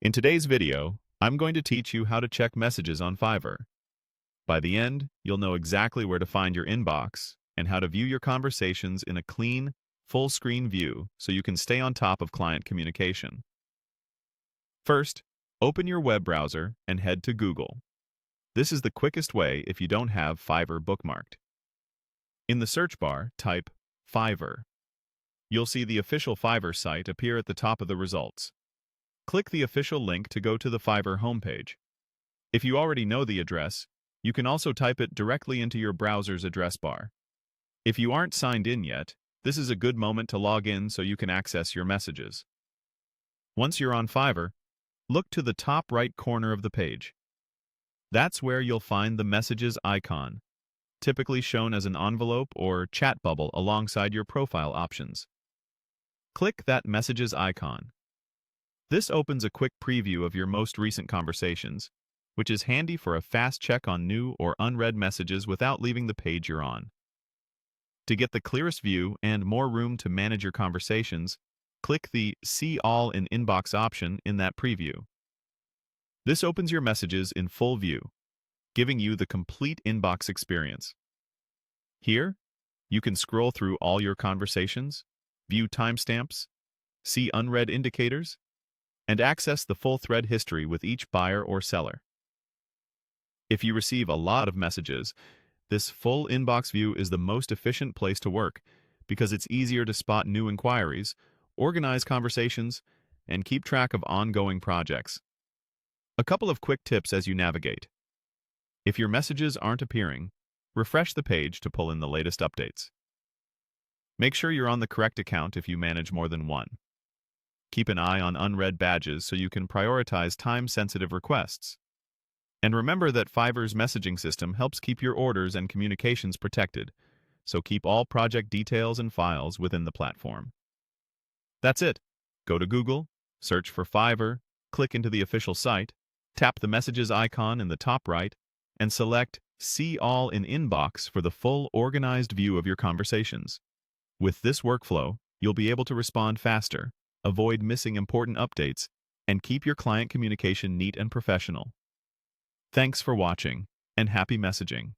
In today's video, I'm going to teach you how to check messages on Fiverr. By the end, you'll know exactly where to find your inbox and how to view your conversations in a clean, full-screen view so you can stay on top of client communication. First, open your web browser and head to Google. This is the quickest way if you don't have Fiverr bookmarked. In the search bar, type Fiverr. You'll see the official Fiverr site appear at the top of the results. Click the official link to go to the Fiverr homepage. If you already know the address, you can also type it directly into your browser's address bar. If you aren't signed in yet, this is a good moment to log in so you can access your messages. Once you're on Fiverr, look to the top right corner of the page. That's where you'll find the messages icon, typically shown as an envelope or chat bubble alongside your profile options. Click that messages icon. This opens a quick preview of your most recent conversations, which is handy for a fast check on new or unread messages without leaving the page you're on. To get the clearest view and more room to manage your conversations, click the See All in Inbox option in that preview. This opens your messages in full view, giving you the complete inbox experience. Here, you can scroll through all your conversations, view timestamps, see unread indicators, and access the full thread history with each buyer or seller. If you receive a lot of messages, this full inbox view is the most efficient place to work because it's easier to spot new inquiries, organize conversations, and keep track of ongoing projects. A couple of quick tips as you navigate. If your messages aren't appearing, refresh the page to pull in the latest updates. Make sure you're on the correct account if you manage more than one. Keep an eye on unread badges so you can prioritize time-sensitive requests. And remember that Fiverr's messaging system helps keep your orders and communications protected, so keep all project details and files within the platform. That's it. Go to Google, search for Fiverr, click into the official site, tap the messages icon in the top right, and select See All in Inbox for the full organized view of your conversations. With this workflow, you'll be able to respond faster, avoid missing important updates, and keep your client communication neat and professional. Thanks for watching, and happy messaging.